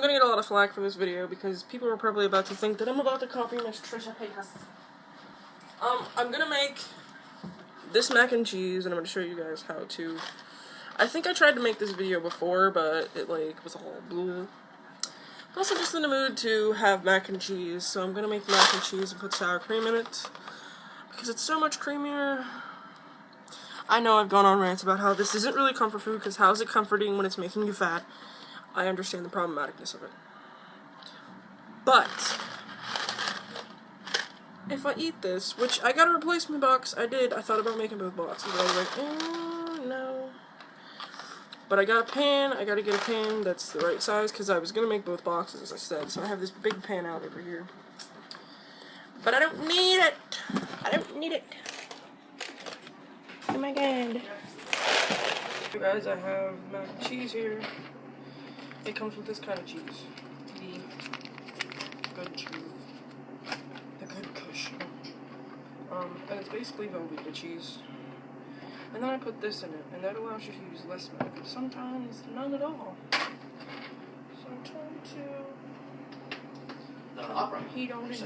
I'm gonna get a lot of flack for this video because people are probably about to think that I'm about to copy Miss Trisha Paytas. I'm gonna make this mac and cheese, and I'm gonna show you guys how to. I think I tried to make this video before, but it was all blue. I'm also just in the mood to have mac and cheese, so I'm gonna make mac and cheese and put sour cream in it because it's so much creamier. I know I've gone on rants about how this isn't really comfort food because how is it comforting when it's making you fat? I understand the problematicness of it. But if I eat this, which I got a replacement box, I thought about making both boxes, but I was like, no. But I got a pan, I gotta get a pan that's the right size, because I was gonna make both boxes, as I said, so I have this big pan out over here. But I don't need it! I don't need it! Oh my god. You guys, I have mac and cheese here. It comes with this kind of cheese. The good cheese. The good kush. And it's basically Velveeta cheese. And then I put this in it, and that allows you to use less milk. And sometimes none at all. Sometimes heat on it.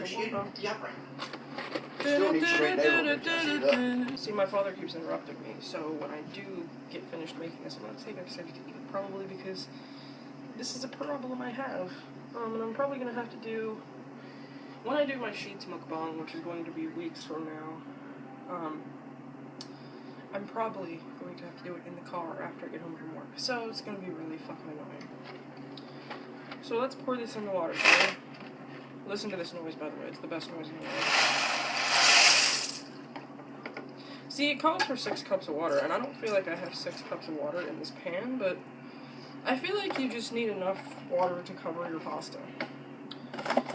See, my father keeps interrupting me, so when I do get finished making this, I'm not taking excited to eat it, probably because this is a problem I have. And I'm probably going to have to do, when I do my sheets mukbang, which is going to be weeks from now, I'm probably going to have to do it in the car after I get home from work. So it's going to be really fucking annoying. So let's pour this in the water, shall we? Listen to this noise, by the way. It's the best noise in the world. See, it calls for 6 cups of water, and I don't feel like I have 6 cups of water in this pan, but I feel like you just need enough water to cover your pasta.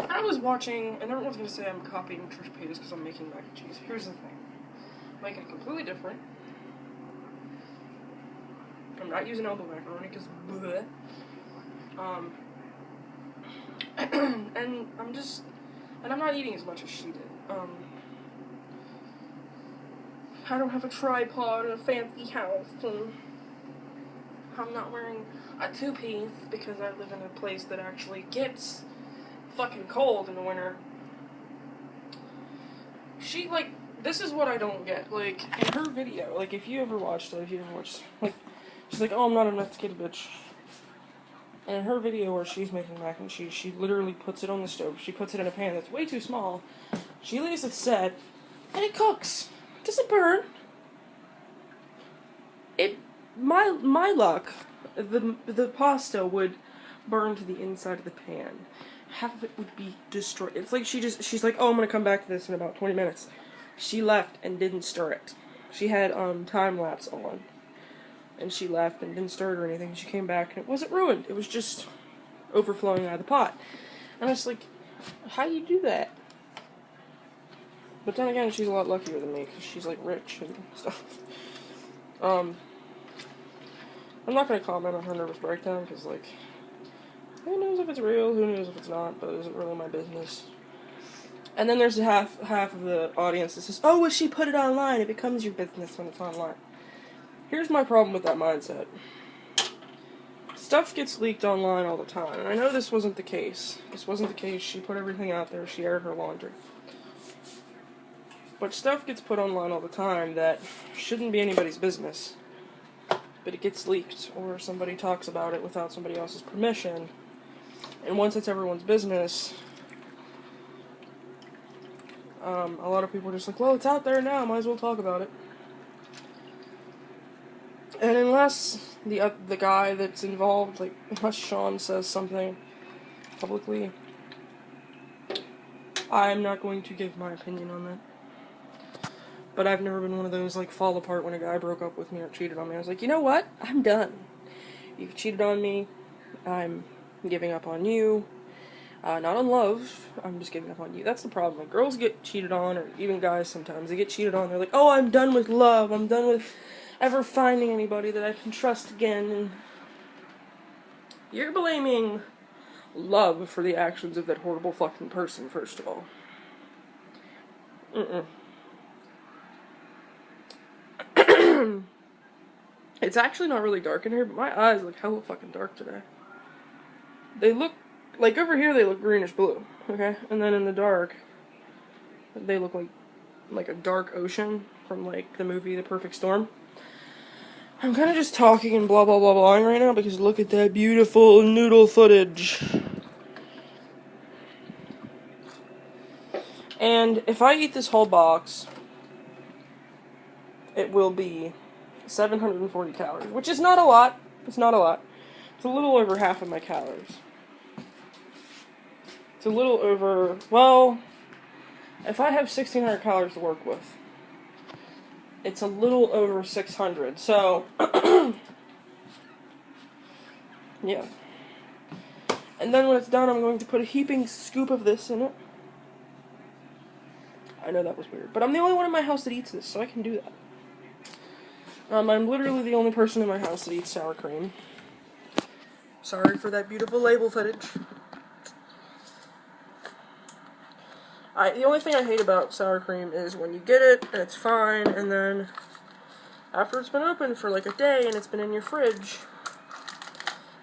I was watching, and everyone's going to say I'm copying Trisha Paytas because I'm making mac and cheese. Here's the thing. I'm making it completely different. I'm not using elbow macaroni because bleh. And I'm not eating as much as she did. I don't have a tripod and a fancy house, and I'm not wearing a 2-piece because I live in a place that actually gets fucking cold in the winter. She, this is what I don't get, in her video, if you ever watched it, she's like, oh, I'm not a domesticated bitch. And in her video where she's making mac and cheese, she literally puts it on the stove. She puts it in a pan that's way too small. She leaves it set, and it cooks. Does it burn? My luck, the pasta would burn to the inside of the pan. Half of it would be destroyed. It's like she's like, oh, I'm gonna come back to this in about 20 minutes. She left and didn't stir it. She had time lapse on. And she left and didn't stir it or anything. She came back and it wasn't ruined. It was just overflowing out of the pot. And I was like, how do you do that? But then again, she's a lot luckier than me because she's rich and stuff. I'm not going to comment on her nervous breakdown because who knows if it's real, who knows if it's not, but it isn't really my business. And then there's half of the audience that says, oh, well, she put it online. It becomes your business when it's online. Here's my problem with that mindset. Stuff gets leaked online all the time, and I know this wasn't the case. This wasn't the case. She put everything out there. She aired her laundry. But stuff gets put online all the time that shouldn't be anybody's business. But it gets leaked, or somebody talks about it without somebody else's permission. And once it's everyone's business, a lot of people are just like, well, it's out there now, might as well talk about it. And unless the guy that's involved, unless Sean says something publicly, I'm not going to give my opinion on that. But I've never been one of those, fall apart when a guy broke up with me or cheated on me. I was like, you know what? I'm done. You've cheated on me. I'm giving up on you. Not on love. I'm just giving up on you. That's the problem. Girls get cheated on, or even guys sometimes, they get cheated on. They're like, oh, I'm done with love. I'm done with ever finding anybody that I can trust again. And you're blaming love for the actions of that horrible fucking person, first of all. It's actually not really dark in here, but my eyes look hella fucking dark today. They look like over here they look greenish blue, okay? And then in the dark, they look like a dark ocean from like the movie The Perfect Storm. I'm kind of just talking and blah blah blah blahing right now because look at that beautiful noodle footage. And if I eat this whole box, it will be 740 calories, which is not a lot. It's not a lot. It's a little over half of my calories. It's a little over, well, if I have 1,600 calories to work with, it's a little over 600. So, yeah. And then when it's done, I'm going to put a heaping scoop of this in it. I know that was weird, but I'm the only one in my house that eats this, so I can do that. I'm literally the only person in my house that eats sour cream. Sorry for that beautiful label footage. The only thing I hate about sour cream is when you get it, and it's fine, and then after it's been open for like a day, and it's been in your fridge,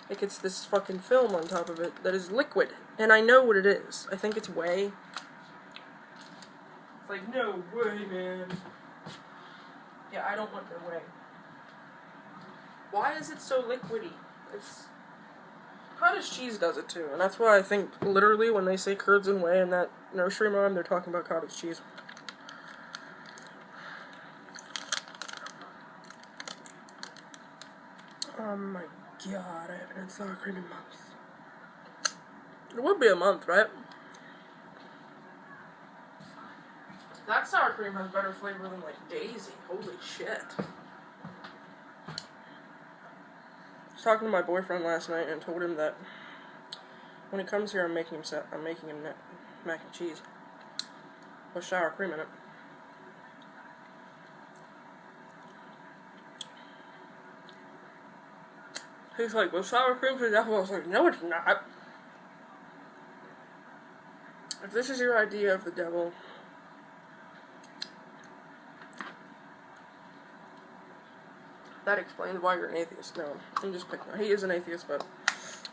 it gets this fucking film on top of it that is liquid. And I know what it is. I think it's whey. It's like, no way, man. Yeah, I don't want no whey. Why is it so liquidy? Cottage cheese does it too, and that's why I think literally when they say curds and whey in that nursery rhyme, they're talking about cottage cheese. Oh my god, I haven't had sour cream in months. It would be a month, right? That sour cream has better flavor than like Daisy. Holy shit. I was talking to my boyfriend last night and told him that when he comes here, I'm making him mac and cheese with sour cream in it. He's like, "Well, sour cream for the devil." I was like, "No, it's not. If this is your idea of the devil, that explains why you're an atheist." No, I'm just picking on. He is an atheist, but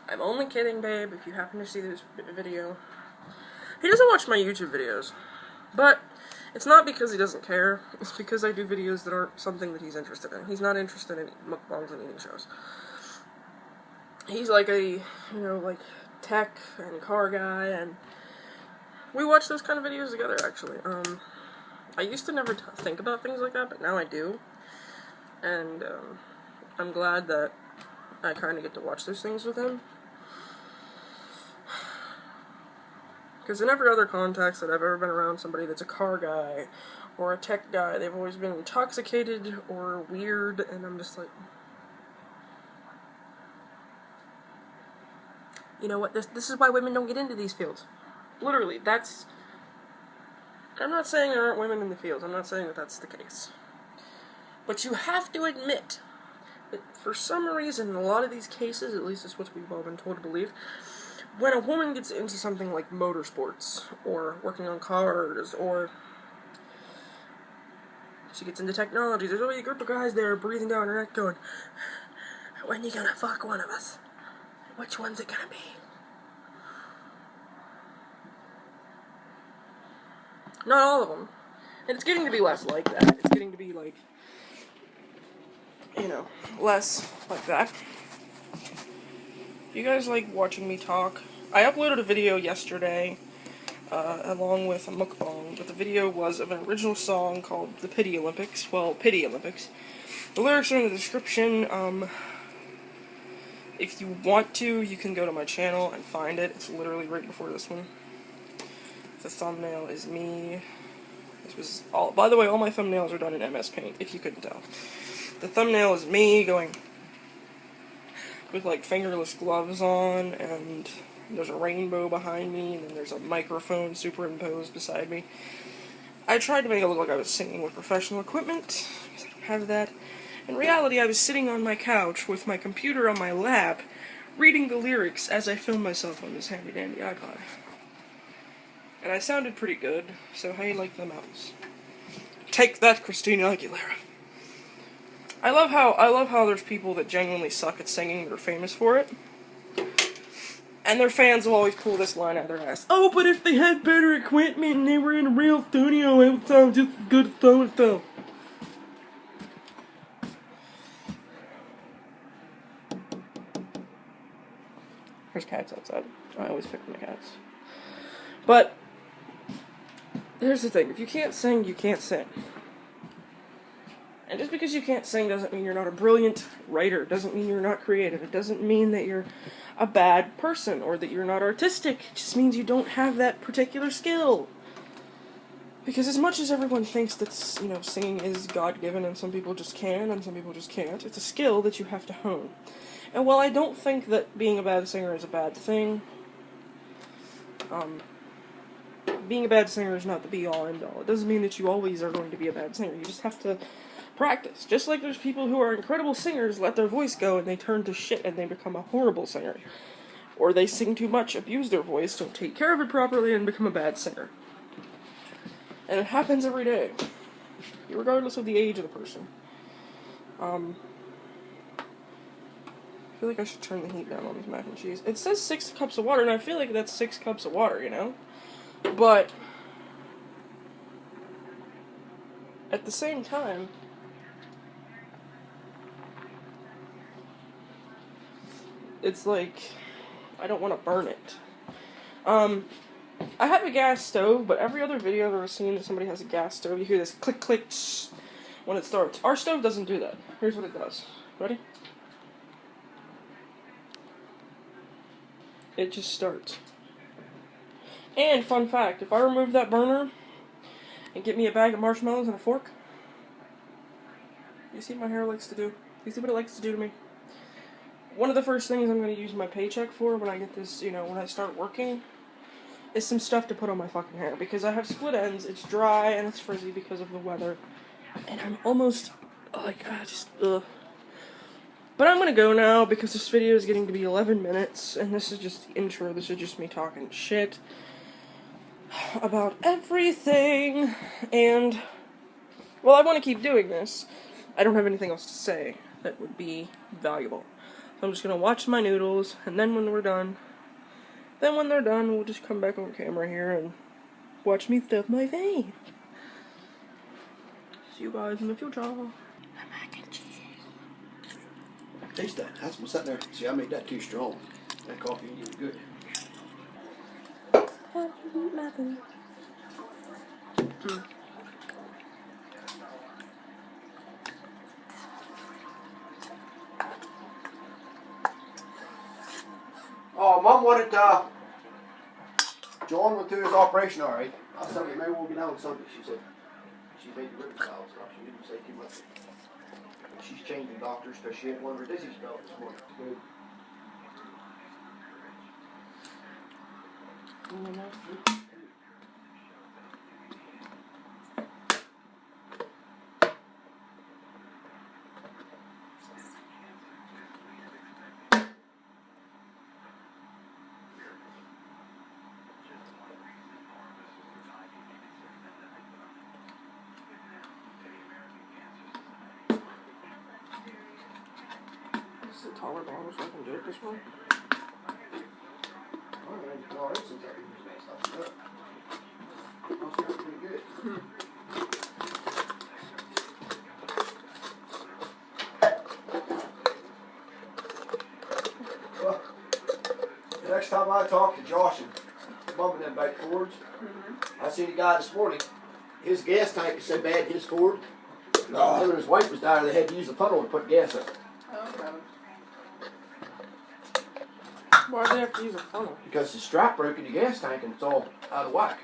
I'm only kidding, babe, if you happen to see this video. He doesn't watch my YouTube videos, but it's not because he doesn't care. It's because I do videos that aren't something that he's interested in. He's not interested in mukbangs and eating shows. He's like a, like tech and car guy, and we watch those kind of videos together, actually. I used to never think about things like that, but now I do. And I'm glad that I kind of get to watch those things with him. Because in every other context that I've ever been around somebody that's a car guy or a tech guy, they've always been intoxicated or weird, and I'm just like, you know what, this is why women don't get into these fields. Literally, I'm not saying there aren't women in the fields, I'm not saying that that's the case. But you have to admit that for some reason, in a lot of these cases, at least that's what we've all been told to believe, when a woman gets into something like motorsports, or working on cars, or she gets into technology, there's always a group of guys there breathing down her neck going, "When are you gonna fuck one of us? Which one's it gonna be?" Not all of them. And it's getting to be less like that. It's getting to be like, less like that. You guys like watching me talk? I uploaded a video yesterday, along with a mukbang, but the video was of an original song called The Pity Olympics. Well, Pity Olympics. The lyrics are in the description. If you want to, you can go to my channel and find it. It's literally right before this one. The thumbnail is me. This was all, by the way, all my thumbnails are done in MS Paint, if you couldn't tell. The thumbnail is me going with like fingerless gloves on, and there's a rainbow behind me, and then there's a microphone superimposed beside me. I tried to make it look like I was singing with professional equipment, because I don't have that. In reality, I was sitting on my couch with my computer on my lap, reading the lyrics as I filmed myself on this handy-dandy iPod. And I sounded pretty good, so how you like the mouse? Take that, Christina Aguilera. I love how there's people that genuinely suck at singing that are famous for it. And their fans will always pull this line out of their ass. Oh, but if they had better equipment and they were in a real studio, it would sound just as good as so-and-so. There's cats outside. I always pick on the cats. But, here's the thing. If you can't sing, you can't sing. And just because you can't sing doesn't mean you're not a brilliant writer. It doesn't mean you're not creative. It doesn't mean that you're a bad person or that you're not artistic. It just means you don't have that particular skill. Because as much as everyone thinks that, singing is God-given and some people just can and some people just can't, it's a skill that you have to hone. And while I don't think that being a bad singer is a bad thing, being a bad singer is not the be-all, end-all. It doesn't mean that you always are going to be a bad singer. You just have to practice. Just like there's people who are incredible singers, let their voice go, and they turn to shit and they become a horrible singer. Or they sing too much, abuse their voice, don't take care of it properly, and become a bad singer. And it happens every day, regardless of the age of the person. I feel like I should turn the heat down on this mac and cheese. It says 6 cups of water, and I feel like that's 6 cups of water, you know? But at the same time, it's like, I don't want to burn it. I have a gas stove, but every other video I've ever seen that somebody has a gas stove, you hear this click, click, tsh, when it starts. Our stove doesn't do that. Here's what it does. Ready? It just starts. And, fun fact, if I remove that burner and get me a bag of marshmallows and a fork, you see what my hair likes to do? You see what it likes to do to me? One of the first things I'm going to use my paycheck for when I get this, when I start working, is some stuff to put on my fucking hair. Because I have split ends, it's dry, and it's frizzy because of the weather. And I'm almost, ugh. But I'm gonna go now, because this video is getting to be 11 minutes, and this is just the intro, this is just me talking shit about everything, and, well, I want to keep doing this. I don't have anything else to say that would be valuable. So I'm just gonna watch my noodles, and then when they're done, we'll just come back on camera here and watch me stuff my face. See you guys in the future. Mac and cheese. Taste that. That's what's sitting there. See, I made that too strong. That coffee ain't even good. Nothing. Oh, Mom wanted, John went through his operation alright. I said, maybe we'll get out on Sunday. She said, she made the ribbon valve stuff. She didn't say too much. She's changing doctors because she had one of her dizzy spells this morning. Good. This is a taller bottle, so I can do it this way. Alright, since I can use that stuff. That's pretty good. Well, the next time I talk to Josh and Mom and them about Fords, I seen a guy this morning. His gas tank is so bad, his Ford, him and his wife was down there, they had to use the funnel to put gas in. Okay. Why do they have to use a funnel? Because the strap broke in the gas tank and it's all out of whack.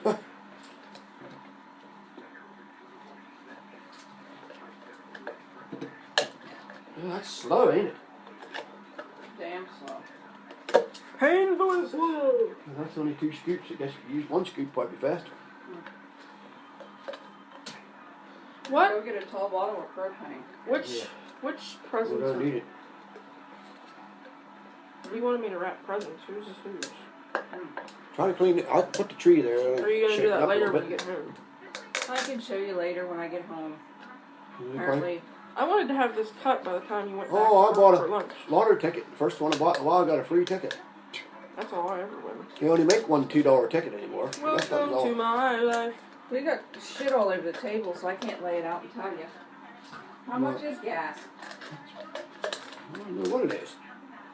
Well, that's slow, ain't it? Damn slow. Painfully slow! Well, that's only 2 scoops. I guess if you use 1 scoop, probably faster. What? Go get a tall bottle of propane. Which presents We don't need it. You wanted me to wrap presents. Who's this who's? Try to clean it. I'll put the tree there. Or are you going to do that later when you get home? I can show you later when I get home. Okay. Apparently, I wanted to have this cut by the time you went back Oh, I to bought work for lunch. a lottery ticket. First one I bought in a while, I got a free ticket. That's all I ever win. You only make one $2 ticket anymore. Welcome to my life. We got shit all over the table, so I can't lay it out and tell you. How much is gas? I don't know what it is.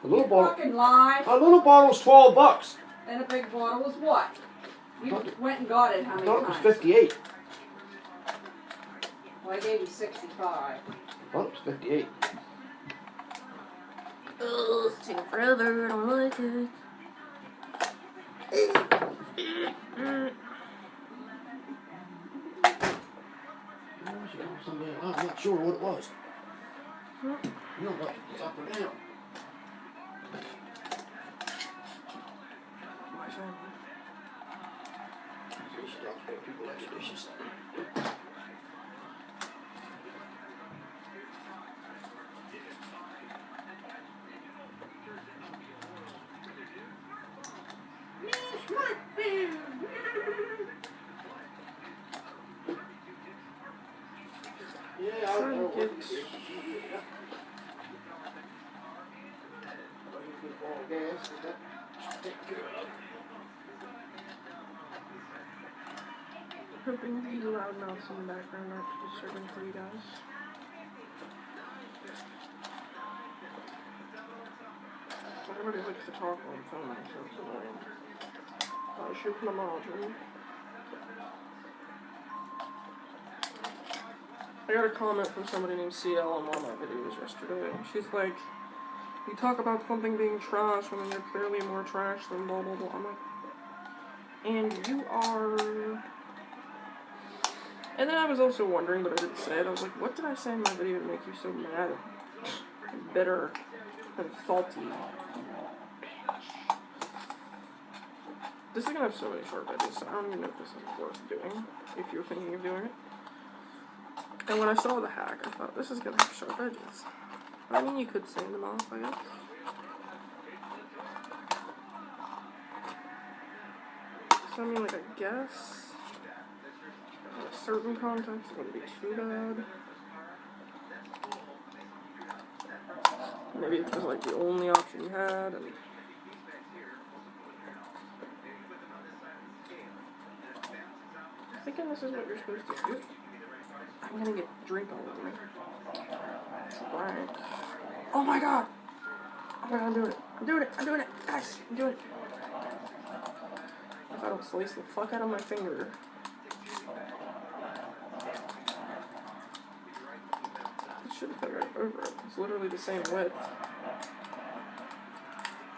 A little You bottle. fucking lie. A little bottle's $12. And a big bottle was what? You Thought it- went and got it how I many thought it was times? 58. Well, I gave you 65. I thought it was 58. Oh, it's taking forever. I don't like it. I'm not sure what it was. You know what? It's up or down. My family. She talks about people like the dishes. Yeah, Trying to get... Hoping the loud mouths in the background aren't too disturbing for you guys. Everybody likes to talk on the phone, so it's annoying. I should put them on, too. I got a comment from somebody named CL on one of my videos yesterday. She's like, you talk about something being trash when you're clearly more trash than blah blah blah. I'm like, and you are... And then I was also wondering, but I didn't say it. I was like, what did I say in my video to make you so mad and bitter and salty? This is gonna have so many sharp edges, so I don't even know if this is worth doing, if you're thinking of doing it. And when I saw the hack, I thought, this is gonna have sharp edges. I mean, you could sand them off, I guess. So, I mean, like, I guess in a certain context, it wouldn't be too bad. Maybe if it was, like, the only option you had, and... I'm thinking this is what you're supposed to do. I'm gonna get drink all over me. Right. Oh my god! Oh my god, I'm doing it. I'm doing it. I'm doing it. Guys, I'm doing it. If I don't slice the fuck out of my finger. It should have been right over it. It's literally the same width.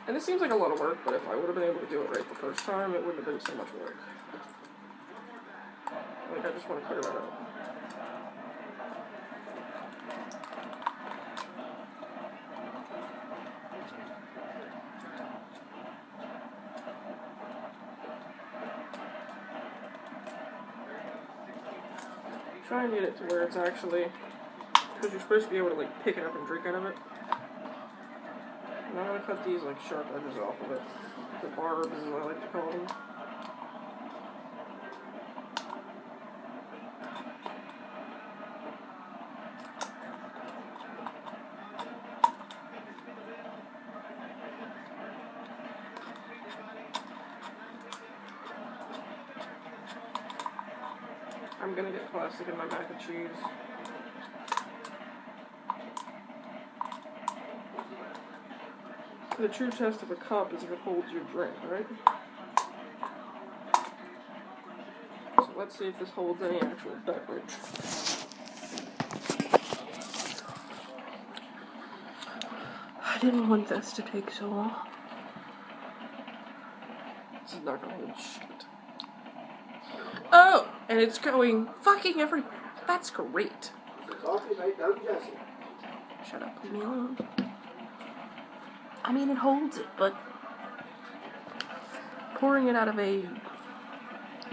And this seems like a lot of work, but if I would have been able to do it right the first time, it wouldn't have been so much work. Like, I just want to clear that out. Try and get it to where it's actually, because you're supposed to be able to like pick it up and drink out of it. And I'm gonna cut these like sharp edges off of it. The barbs, as I like to call them. I'm gonna get plastic in my mac and cheese. The true test of a cup is if it holds your drink, right? So let's see if this holds any actual beverage. I didn't want this to take so long. This is not gonna hold shit. Oh! And it's going fucking everywhere. That's great. Coffee mate, don't Jesse. Shut up, leave me alone. I mean, it holds it, but pouring it out of a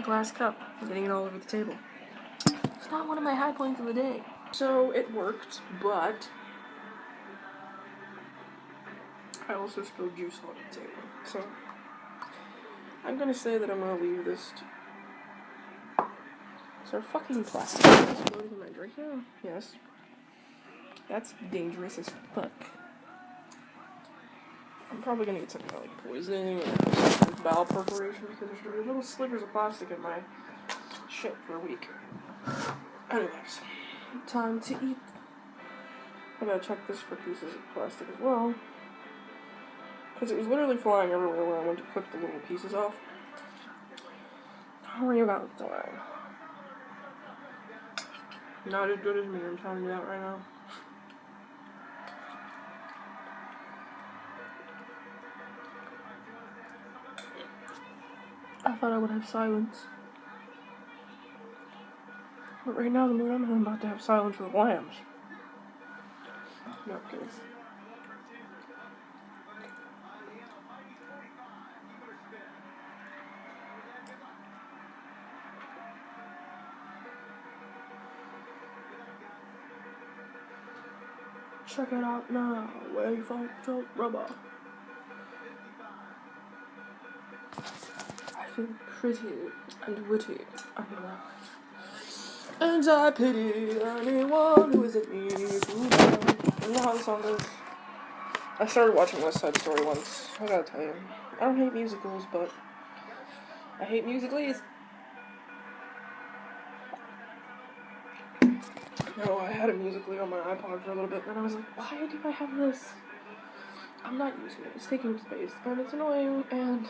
glass cup and getting it all over the table. It's not one of my high points of the day. So it worked, but I also spilled juice all over the table. So I'm gonna say that I'm gonna leave this to... Is there fucking plastic floating in my drink now? Yes. That's dangerous as fuck. I'm probably gonna get some kind of like poisoning or bowel perforation because there's gonna be little slivers of plastic in my shit for a week. Anyways, time to eat. I gotta check this for pieces of plastic as well. Because it was literally flying everywhere when I went to clip the little pieces off. Don't worry about it, alright. Not as good as me, I'm telling you that right now. I thought I would have silence. But right now, the mood I'm in, I'm about to have silence with lambs. No, I'm kidding. Check it out now, where you find your rubber. I feel pretty and witty and nice. And I pity anyone who isn't me. You know how the song goes? I started watching West Side Story once. I gotta tell you. I don't hate musicals, but I hate musicals. No, I had a musically on my iPod for a little bit, and I was like, why do I have this? I'm not using it. It's taking space, and it's annoying, and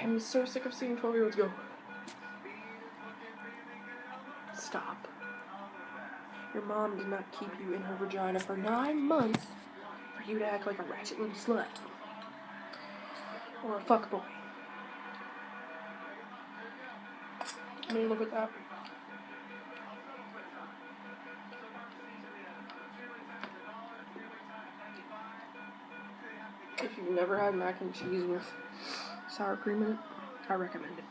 I'm so sick of seeing 12-year-olds go. Stop. Your mom did not keep you in her vagina for 9 months for you to act like a ratchet little slut. Or a fuckboy. I mean, look at that. If you've never had mac and cheese with sour cream in it, I recommend it.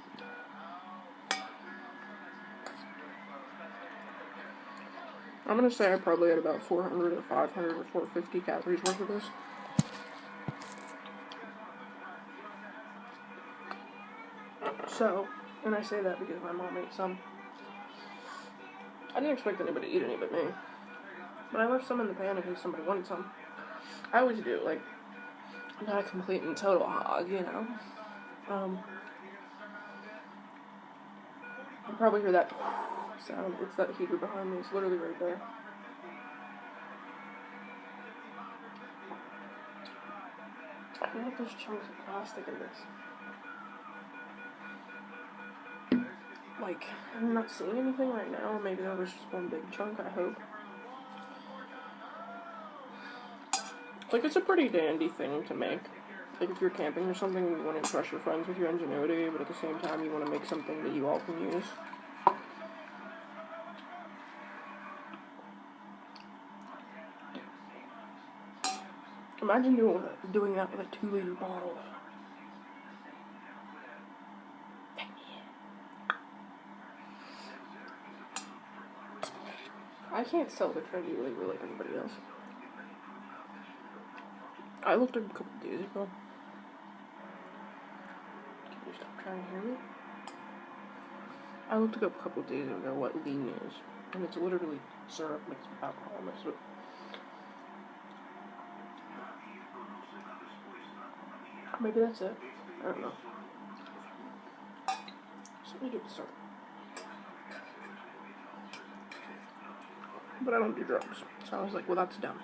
I'm gonna say I probably had about 400 or 500 or 450 calories worth of this. So, and I say that because my mom ate some. I didn't expect anybody to eat any but me. But I left some in the pan in case somebody wanted some. I always do, like, I'm not a complete and total hog, you know. You probably hear that sound. It's that heater behind me. It's literally right there. I feel like there's chunks of plastic in this. Like, I'm not seeing anything right now, or maybe that was just one big chunk, I hope. Like, it's a pretty dandy thing to make. Like, if you're camping or something, you want to impress your friends with your ingenuity, but at the same time, you want to make something that you all can use. Imagine doing that with a 2-liter bottle. I can't sell the trendy label like anybody else. I looked up a couple days ago. Can you stop trying to hear me? I looked up a couple days ago what lean is, and it's literally syrup mixed with alcohol mixed with. Maybe that's it. I don't know. Something to do with syrup. But I don't do drugs, so I was like, well, that's dumb.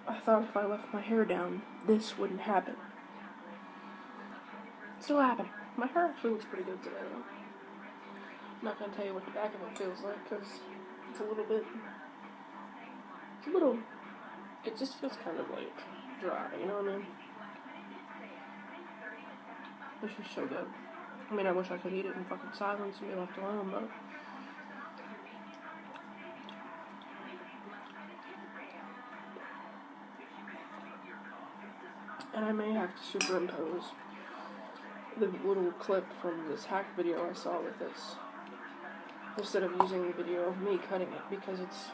I thought if I left my hair down, this wouldn't happen. It's still happening. My hair actually looks pretty good today, though. I'm not gonna tell you what the back of it feels like, because it's a little bit... It just feels kind of, like, dry, you know what I mean? This is so good. I mean, I wish I could eat it in fucking silence and be left alone, but... And I may have to superimpose the little clip from this hack video I saw with this, instead of using the video of me cutting it, because it's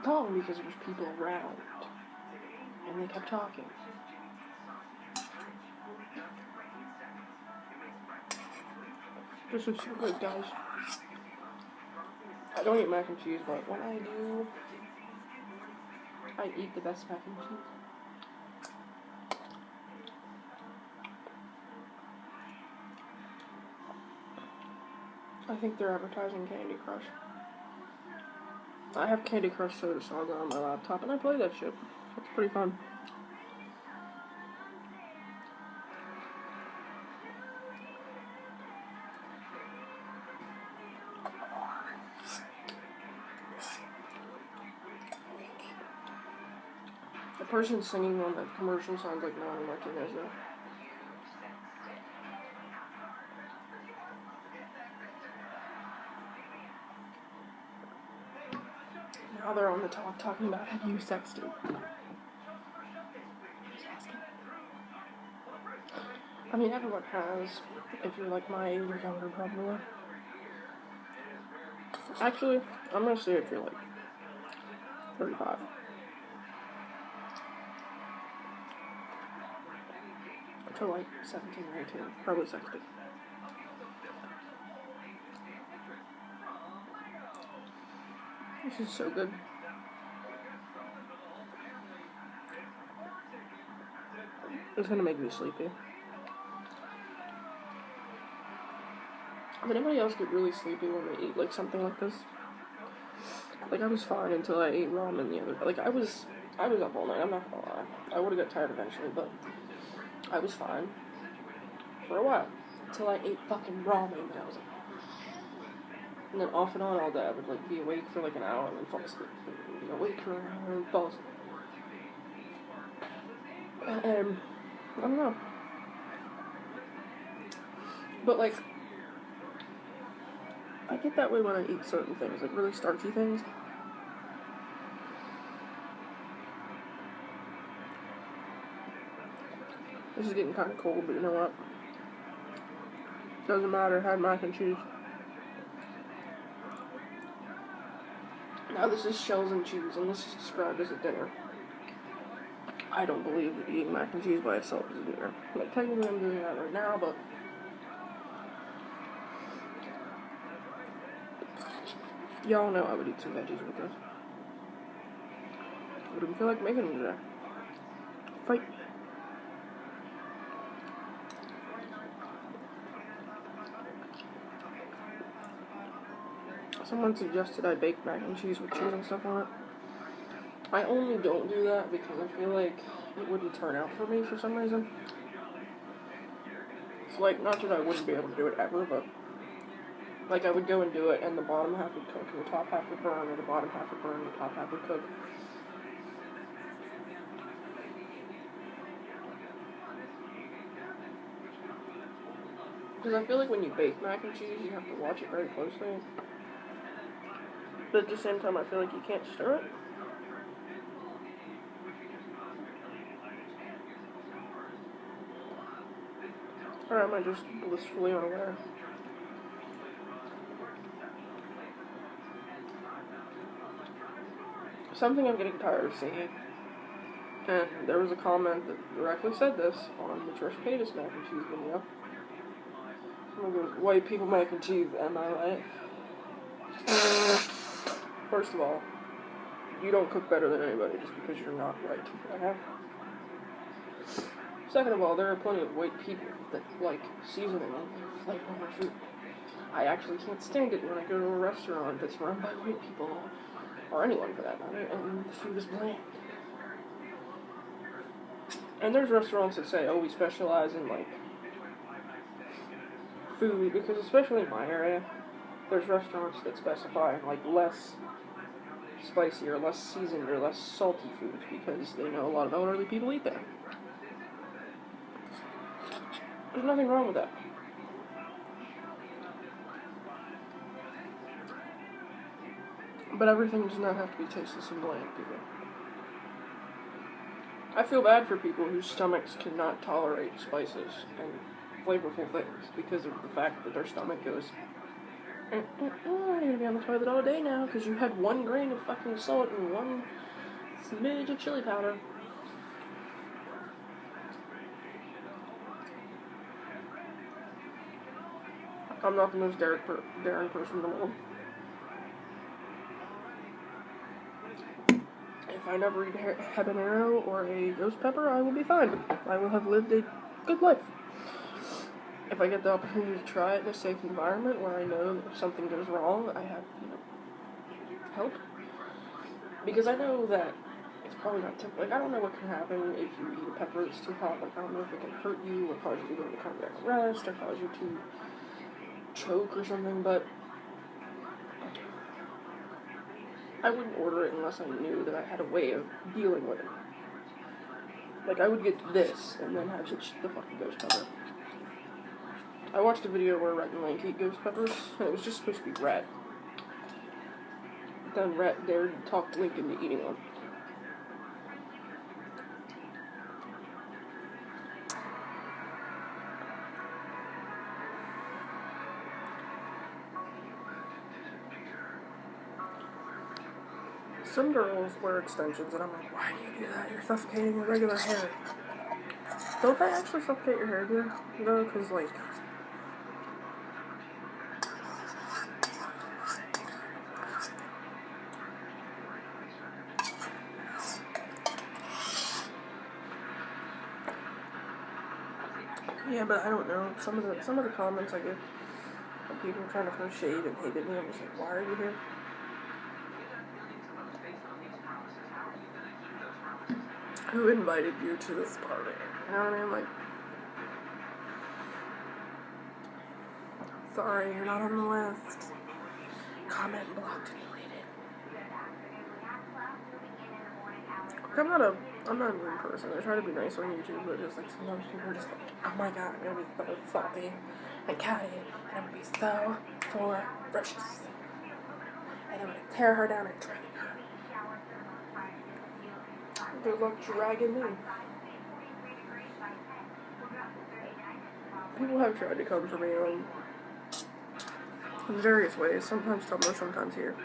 long because there's people around. and they kept talking. This is so good, guys. I don't eat mac and cheese, but when I do, I eat the best mac and cheese. I think they're advertising Candy Crush. I have Candy Crush Soda Saga on my laptop, and I play that shit. It's pretty fun. The person singing on that commercial sounds like Nani Martinez, though. Now they're on the talk talking about have you sexted. I mean, everyone has. If you're like my age or younger, probably. Actually, I'm gonna say if you're like 35. To like 17 or 18, probably 16. This is so good. It's gonna make me sleepy. Does anybody else get really sleepy when they eat like something like this? Like I was fine until I ate ramen the other day. Like I was up all night, I'm not gonna lie. I would've got tired eventually, but I was fine for a while. Until I ate fucking ramen and I was like, and then off and on all day I would like be awake for like an hour and then fall asleep. And be awake for an hour and fall asleep. I don't know. But like, I get that way when I eat certain things, like really starchy things. This is getting kind of cold, but you know what? Doesn't matter, I had mac and cheese. Now this is shells and cheese, and this is described as a dinner. I don't believe that eating mac and cheese by itself is a dinner. Like, technically I'm doing that right now, but y'all know I would eat some veggies with this. I wouldn't feel like making them today. Fight me. Someone suggested I bake mac and cheese with cheese and stuff on it. I only don't do that because I feel like it wouldn't turn out for me for some reason. It's like, not that I wouldn't be able to do it ever, but like I would go and do it and the bottom half would cook and the top half would burn, or the bottom half would burn and the top half would cook. Because I feel like when you bake mac and cheese, you have to watch it very closely. But at the same time, I feel like you can't stir it. Or am I just blissfully unaware? Something I'm getting tired of seeing. And there was a comment that directly said this on the Trish Paytas mac and cheese video. Someone goes, white people mac and cheese, am I right? First of all, you don't cook better than anybody just because you're not right. Okay? Second of all, there are plenty of white people that like seasoning and flavor on their food. I actually can't stand it when I go to a restaurant that's run by white people, or anyone for that matter, and the food is bland. And there's restaurants that say, oh, we specialize in like food, because especially in my area, there's restaurants that specify like less spicy or less seasoned or less salty foods because they know a lot of elderly people eat there. There's nothing wrong with that. But everything does not have to be tasteless and bland, people. I feel bad for people whose stomachs cannot tolerate spices and flavorful things because of the fact that their stomach goes, you're gonna be on the toilet all day now because you had 1 grain of fucking salt and 1 smidge of chili powder. I'm not the most daring person in the world. If I never eat habanero or a ghost pepper, I will be fine. I will have lived a good life. If I get the opportunity to try it in a safe environment where I know that if something goes wrong, I have, help. Because I know that it's probably not like, I don't know what can happen if you eat a pepper that's too hot. Like, I don't know if it can hurt you or cause you to go into cardiac arrest or cause you to choke or something, but I wouldn't order it unless I knew that I had a way of dealing with it. Like, I would get this and then have the fucking ghost pepper. I watched a video where Rhett and Link eat ghost peppers, and it was just supposed to be Rhett. But then Rhett dared to talk Link into eating one. Some girls wear extensions, and I'm like, why do you do that? You're suffocating your regular hair. Don't they actually suffocate your hair, dude? No, because, like... Yeah, but I don't know. Some of the comments I get from people trying to throw shade and hated me, I'm just like, why are you here? Who invited you to this party? You know what I mean? Like, sorry, you're not on the list. Comment blocked and deleted. I'm not a mean person. I try to be nice on YouTube, but just like sometimes people are just like, oh my god, I'm gonna be so salty and catty, and I'm gonna be so ferocious, and I'm gonna tear her down and drag her. Good luck dragging me. People have tried to come for me in various ways. Sometimes Tumblr, sometimes here.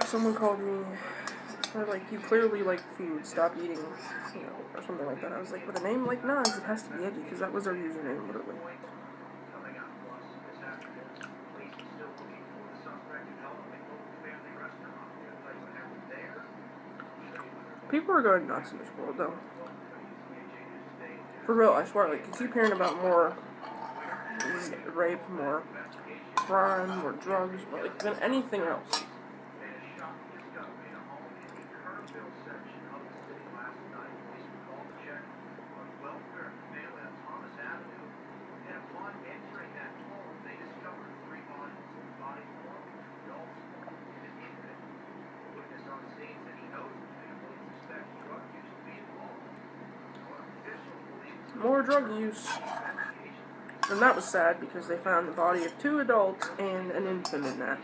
Someone called me. They're like, you clearly like food. Stop eating, or something like that. I was like, with a name like Nas, it has to be edgy because that was their username, literally. People are going nuts in this world, though. For real, I swear, like, you keep hearing about more rape, more crime, more drugs, more, like, than anything else. More drug use. And that was sad because they found the body of 2 adults and an infant in that.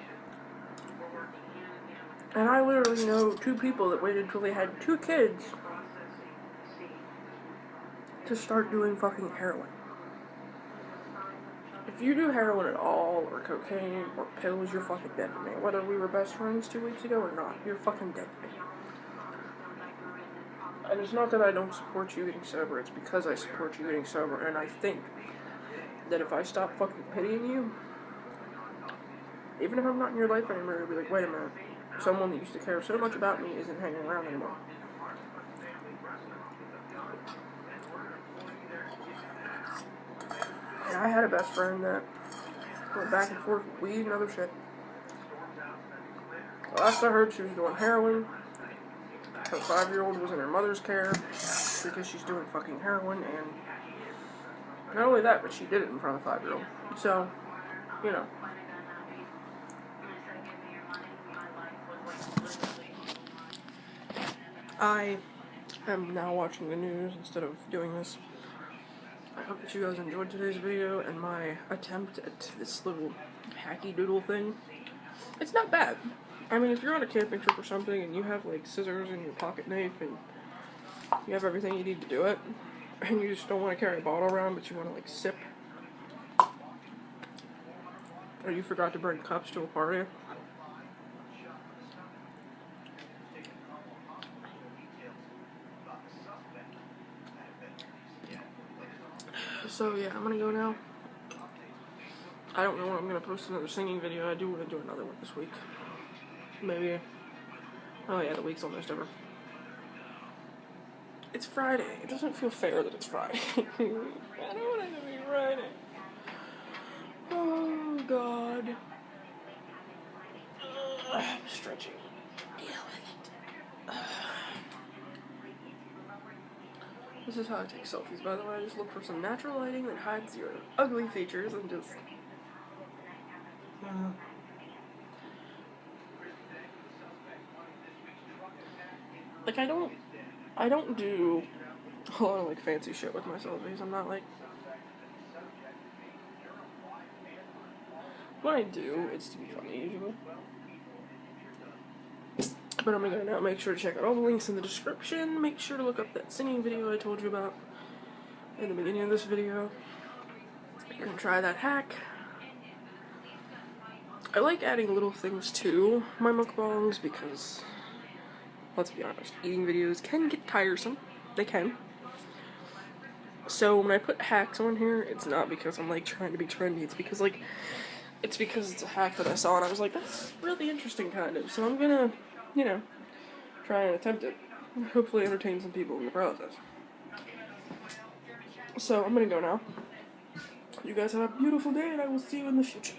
And I literally know 2 people that waited until they had 2 kids to start doing fucking heroin. If you do heroin at all, or cocaine, or pills, you're fucking dead to me. Whether we were best friends 2 weeks ago or not, you're fucking dead to me. And it's not that I don't support you getting sober, it's because I support you getting sober, and I think that if I stop fucking pitying you, even if I'm not in your life anymore, you'll be like, wait a minute, someone that used to care so much about me isn't hanging around anymore. And I had a best friend that went back and forth with weed and other shit. Last I heard, she was doing heroin. Her 5-year-old was in her mother's care because she's doing fucking heroin, and not only that, but she did it in front of the 5-year-old. So, I am now watching the news instead of doing this. I hope that you guys enjoyed today's video and my attempt at this little hacky doodle thing. It's not bad. I mean, if you're on a camping trip or something and you have, like, scissors and your pocket knife and you have everything you need to do it, and you just don't want to carry a bottle around, but you want to, like, sip, or you forgot to bring cups to a party, So yeah, I'm gonna go now. I don't know when I'm gonna post another singing video. I do want to do another one this week. Maybe. Oh yeah, the week's almost over. It's Friday. It doesn't feel fair that it's Friday. I don't want it to be Friday. Oh God. I'm stretching. Deal with it. This is how I take selfies, by the way. I just look for some natural lighting that hides your ugly features and just... Like, I don't do a lot of, like, fancy shit with my selfies. I'm not, like... When I do, it's to be funny, usually. But I'm gonna now make sure to check out all the links in the description. Make sure to look up that singing video I told you about in the beginning of this video. You can try that hack. I like adding little things to my mukbangs because, let's be honest, eating videos can get tiresome. They can. So when I put hacks on here, it's not because I'm like trying to be trendy. It's because it's a hack that I saw and I was like, that's really interesting kind of. So I'm gonna, you know, try and attempt it. Hopefully entertain some people in the process. So I'm gonna go now. You guys have a beautiful day and I will see you in the future.